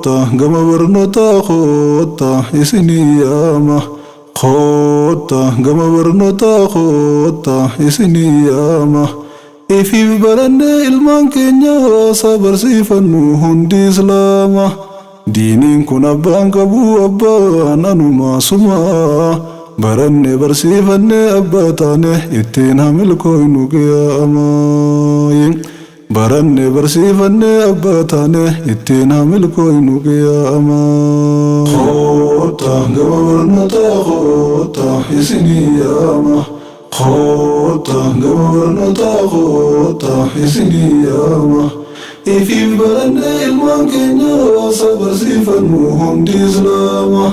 خوتا قم برنوتا خوتا إسنيامة خوتا قم برنوتا خوتا إسنيامة إفي بلن إلمان كينيا صبر سيفنو هندي إسلاما دينين كن أبان كبو أبان أنما سما برن برسيفن أباتانه إتين همل كوينو قياما برن برسيفن أباتانه إتين همل كوينو قياما خوتا قبرنتا خوتا إسنياما خوتا قبرنتا خوتا إسنياما إفي بلن إلمان كينيا صبر سيفنو هندي إسلاما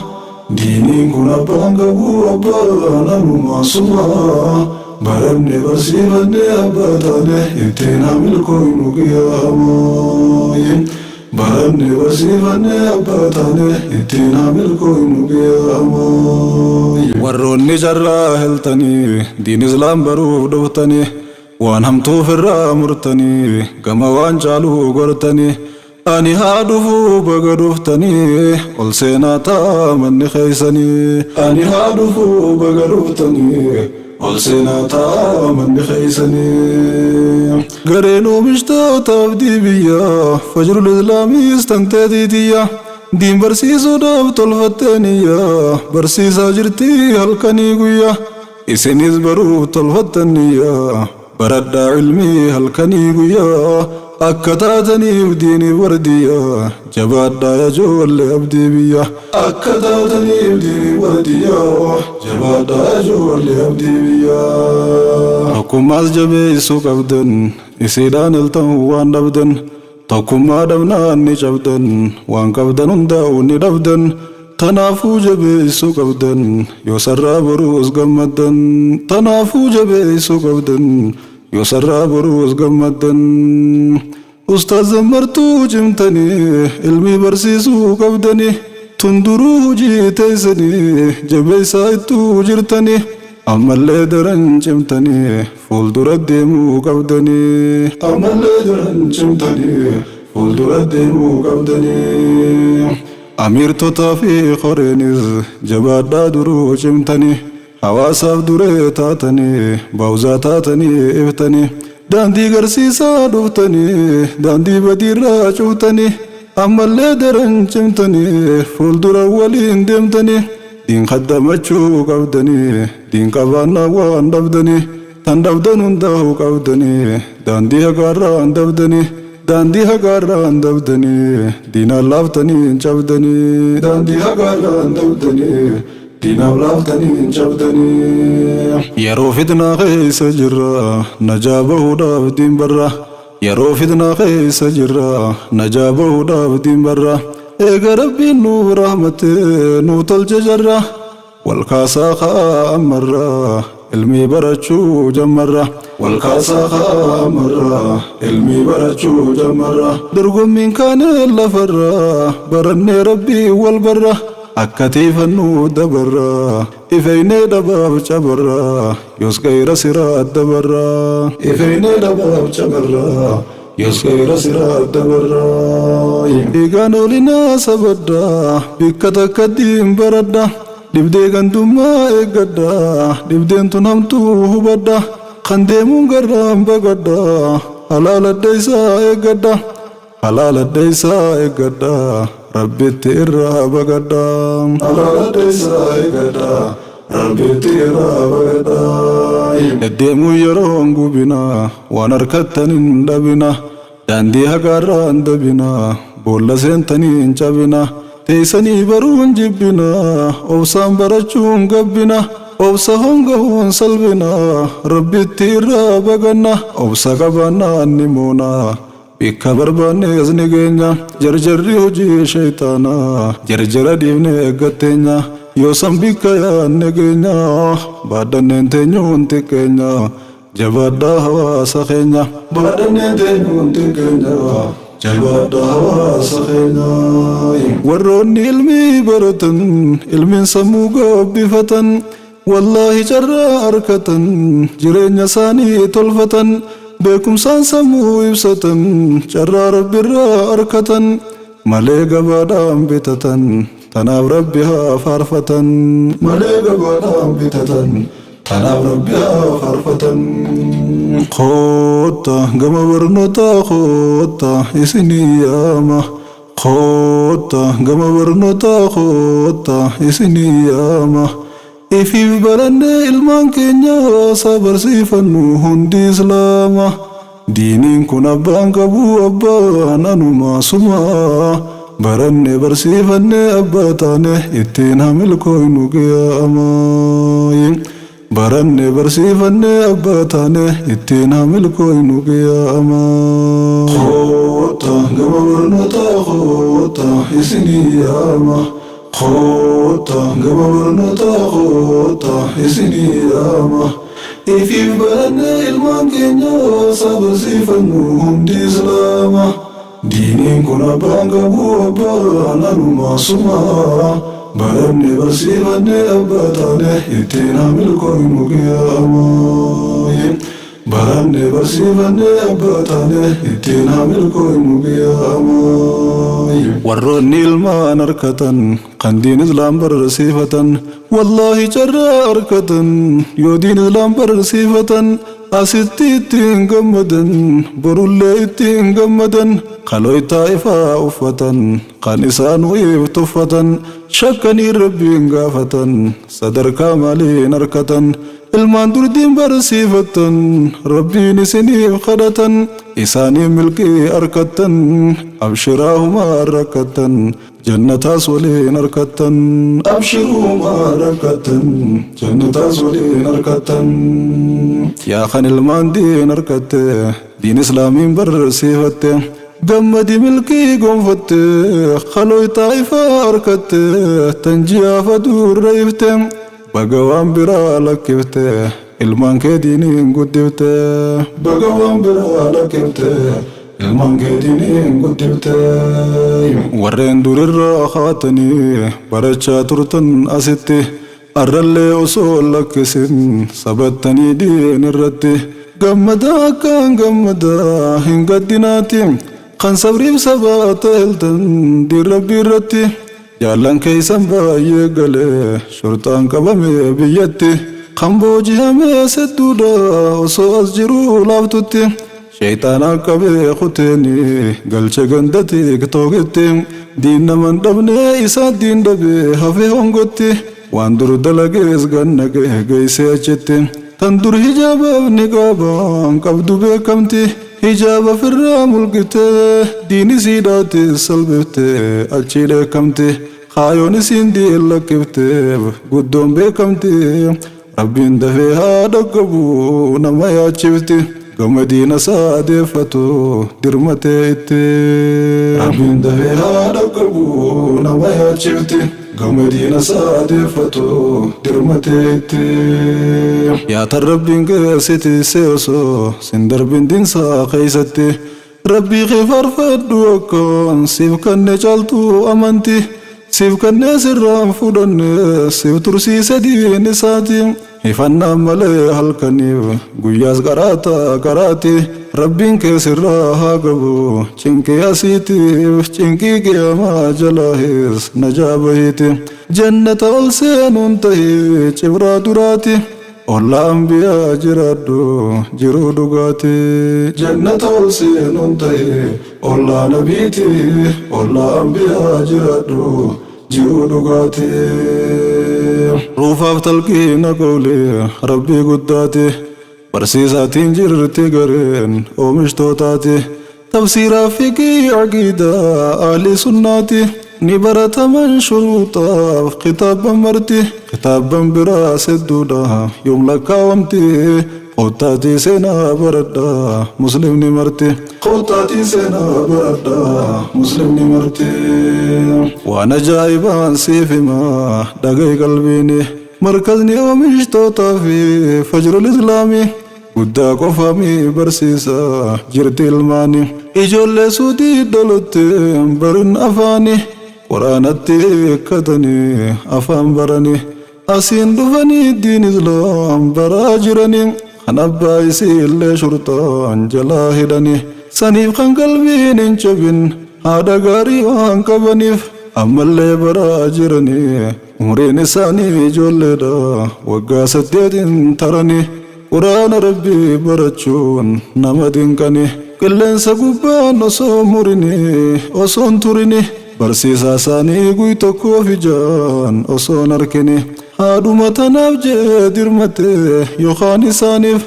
دينين كن أبان كبو أبان أنما سما برن برسيفن أباتانه إتين همل كوينو قياما برن برسيفن أباتانه إتين همل كوينو قياما وروني جرى هلتني دين إسلام بروف دوتني وان همتو فرا مرتني كما وان جالو قرتني أني هادفو بغروفتني قل سيناتا من خيسني أني هادفو بغروفتني قل سيناتا من خيسني غرينو مشتو تبدي بيا فجر الإسلامي استنتدي ديا دين برسيسو داب طلفتنيا برسيسا جرتي هلكني قويا إسنيز برو طلفتنيا برد علمي هلكني قويا أكتاتني بديني ورديا جباد يجول أبدي بيا أكتاتني بديني ورديا جباد يجول أبدي بيا حكم أسجبي سوق أبدن إسيدان التوان أبدن تقوم أدمنا أني جبدن وان كبدن داوني دبدن تنافو جبي سوق أبدن يسرى بروز قمدن تنافو جبي سوق أبدن يسرى بروز قمدن أستاذ مرتو جمتني علمي برسيسو قبدني تندرو جيتيسني جبي سايتو جرتني أما اللي درن جمتني فول درديمو قبدني أما اللي درن جمتني فول درديمو قبدني أمير توتافي خورينيز جباد درو جمتني حواساف دري تاتني باوزا تاتني افتني داندي غرسيسا دوفتني داندي بديرا شوتني أما اللي درن جمتني فول در أولين دمتني دين خدمتشو قودني دين قوانا وان دبدني تن دبدن داو قودني داندي هقاران دبدني داندي هقاران دبدني دين اللافتني جبدني داندي هقاران دبدني دين اللافتني جبدني يرو فتنا خيس جرا نجابه داب دين برا يرو فتنا خيس جرا نجابه داب دين برا إيقا ربي نور رحمته نوتل ججرة والكاسا خامرة علمي برچو جمرة والكاسا خامرة علمي برچو جمرة درقم من كان اللفرة برني ربي والبرة أكتيف النود دبرة إفيني دباب جبرة يسكير سرات دبرة إفيني دباب جبرة يسكير سرات دبرة إيقانو لنا سبدا بكتا كديم بردا دبدي غندوما إيقادا دبدين تنمتو هبدا خنديمون غرام بغدا حلال الديسا إيقادا حلال الديسا إيقادا ربي تيرا بغدا حلال الديسا إيقادا ربي تيرا بغدا نديمو يرونغو بنا وانركتن دبنا داندي هقاران دبنا بولا سنتنين جبنا تيسني برون جبنا أوسان برچون قبنا أوسا هنغون سلبنا ربي تيرا بغنا أوسا قبنا نمونا بيكا برباني ازنگينا جرجر يوجي شيطانا جرجر ديبني اگتينا يوسم بيكا يا نگينا بعدن انتنيون تكينا جبادا هوا سخينا بعدن انتنيون تكينا جبادا هوا سخينا وروني علمي برتن علمي سموغا بفتن والله جرى أركتن جرين يساني تلفتن بكم سان سمو يبسطن جرى رب الرا أركتن malee gabaadhaan bitatan tanaaf rabbi haa faarfatan malee gabaadhaan bitatan tanaaf rabbi haa faarfatan koota gama barnootaa koota isinii yaama koota gama barnootaa koota isinii yaama ifiif barannee ilmaan keenya asa barsiifannu hundi islaama diiniin kun abbaan qabu abbaan anumaa sumaa baranne barsiifanne abbaa taane ittiin haa milkooynu qiyaamaa baranne barsiifanne abbaa taane ittiin haa milkooynu qiyaamaa koota gama barnootaa koota isinii yaama koota gama barnootaa koota isinii yaama ifiif barannee ilmaan keenya asa barsiifannu hundi islaama diiniin kun abbaan qabu abbaan anumaa sumaa baranne barsiifanne abbaa taane ittiin haa milkooynu qiyaamaa baranne barsiifanne abbaa taane ittiin haa milkooynu qiyaamaa warroonni ilmaan harkatan kan diin islaam barsiifatan wallaahi carraa harkatan yoo diin islaam barsiifatan asitti ittiin gammadan borullee ittiin gammadan kalooytaa ifaa uffatan kan isaan wayiif tuffatan shakkanii rabbiin gaafatan sadarkaa maaliin harkatan ilmaan durdiin barsiifatan rabbiin isiniif kadhatan isaanii milkii harkatan abshiraahumaa rakkatan jannataas waliin harkatan abshiruumaa rakkatan jannataas waliin harkatan yaa kan ilmaan diin harkatte diin islaamiin barsiifatte gammadi milkii gonfatte kalooytaa ifaa harkatte tan jiyaafa durra ifte baga waan biraa lakkifte ilmaan kee diiniin guddifte baga waan biraa lakkifte ilmaan kee diiniin guddifte warreen durirraa kaatanii barachaa turtan asitti arrallee osoo lakkisin sabattanii diin irratti gammada akkaan gammada hin gaddinaati kan sabriif sabaata heltan diin rabbii irratti jaallan keeysan baay'ee galee shurxaan qabame biyyatti kan booji'ame sedduudha osoo as jiruu laaftutti sheeyxaanaa qabee kuteeni galche ganda tiktookitti diin naman dhabne isaa diin dhabee hafee hongotti waan dur dalagees gannaqe geeysee achitti tan dur hijaabaaf niqaabaan qabdu beekamti hijaaba firraa mulqite diin isiidhaati salphifte achii dheekkamti kaayoon isiin diin lakkifteef guddoon beekamti rabbiin dafee haa dhaqqabu nama yaachifti gama diina isaa adeeffatu dirmatee itti rabbiin dafee haa dhaqqabu nama yaachifti gama diina isaa adeeffatu dirmatee itti yaatan rabbiin geessiti seesoo sin darbin dinsaa keeysatti rabbii kee faarfadhu akkaan siif kanne caaltuu amanti siif kannee sirraan fudhanne siif tursiise diin isaati hifannaan malee halkaniif guyyaas qaraati rabbiin kee sirraa haa qabu cinqii asiitiif cinqii qiyaamaa jalaahis najaa bahiiti jannata ol seenuun tahii cibraa duraati ollaa anbiyaa jiraadhu jiruu dhugaati jannata ol seenuun tahii ollaa nabiiti ollaa anbiyaa jiraadhu jiruu dhugaati ruufaaf talqiina qawlee rabbii guddaati barsiisaatiin jirti gareen oomishtotaati tafsiiraa fiqii aqiidaa ahli sunnaati ni barataman shuruuxaaf kitaabban marti kitaabban biraa sedduudha yoom lakkaawamti qottaatii seenaa baradha muslimni marti qottaatii seenaa baradha muslimni marti waan ajaa'ibaan siif himaa dhaga'i qalbiini markazni oomishtotaa fi fajrul islaamii guddaa qofaami barsiisa jirti ilmaani ijoollee suutii dhalotte barin afaani quraanatti eekkatanii afaan barani asiin dhufanii diin islaam baraa jirani kan abbaa isii illee shurxaan jalaa hidhani saniif kan qalbiin hin cabin haadha gaarii waan qabaniif ammallee baraa jiranii umriin isaanii ijoolleedha waggaa 8 taranii quraana rabbii barachuun nama dinqanii qilleensa gubbaan osoo murinii osoon turinii barsiisaa isaanii guy tokkoof ijaan osoon arkini haadhuma tanaaf jee dirmate yookaan isaaniif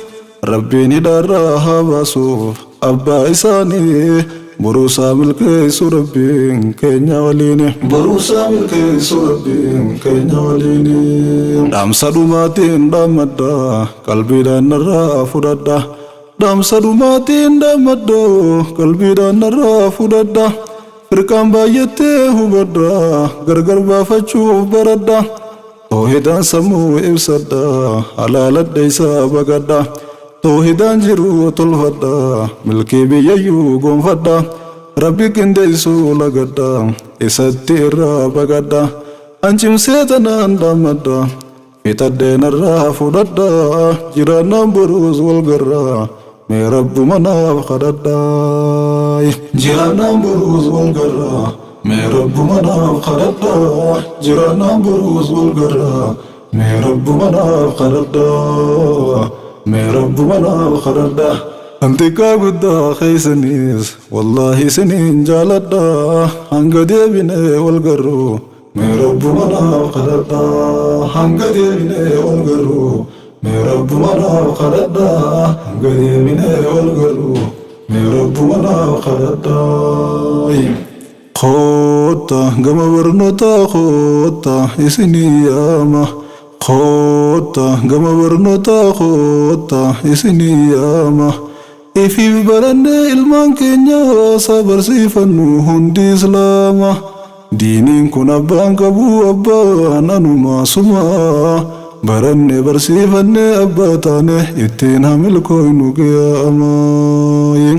rabbiin hidhaarraa haa baasuuf abbaa isaanii boruusaa milkeessu rabbiin keenya waliini boruusaa milkeessu rabbiin keenya waliini dhaamsa dhumaatiin dhaammadda qalbiidhaan narraa fudhadha dhaamsa dhumaatiin dhaammadda qalbiidhaan narraa fudhadha firqaan baay'attee hubadha gargar baafachuuf baradha toohidaan sammuu ibsadha halaaladha isaa bagadha toohidaan jiru tolfadha milkii biyyayyuu gonfadha rabbi qindeessuu lagadha isatti irraa bagadha ancimsee tanaan dhaammadha fixaddeenarraa fudhadha jiraannaan boruus walgarraa mee rabbuma naaf kadhadha jiraannaan boruus walgarraa mee rabbuma naaf kadhadha jiraannaan boruus walgarraa mee rabbuma naaf kadhadha mee rabbuma naaf kadhadha antiqaa guddaa keessanis wallaahi isiniin jaaladha hanga deebinee walgarru mee rabbuma naaf kadhadha hanga deebinee walgarru mee rabbuma naaf kadhadha hanga deebinee walgarru mee rabbuma naaf kadhadha khoota gama barnootaa khoota isinii yaama khoota gama barnootaa khoota isinii yaama ifiif barannee ilmaan keenya isaa barsiifannu hundi islaama diiniin kun abbaan qabu abbaan anumaasuma barannee barsiifannee abbaa taane ittiin haa milkooynu qiyaamaa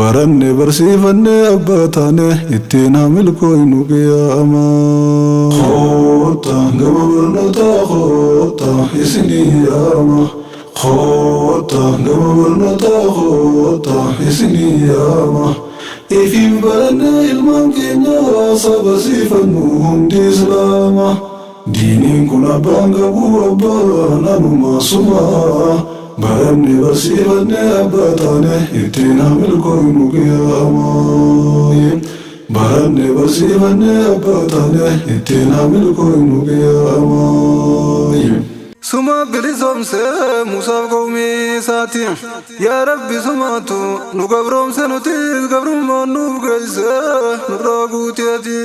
barannee barsiifannee abbaa taane ittiin haa milkooynu qiyaamaa khoota gama barnootaa khoota isinii yaama khoota gama barnootaa khoota isinii yaama ifiif barannee ilmaan keenya isaa barsiifannu hundi islaama diiniin kun abbaan qabu abbaan anumaasuma barannee barsiifannee abbaa taane ittiin haa milkooynu qiyaamaa barannee barsiifannee abbaa taane ittiin haa milkooynu qiyaamaa suma bilisoomsee Musaaf qawmii isaati yaa rabbi sumaatu nu gabroomse nutis gabrummaan nuuf geesse nurraa guuteeti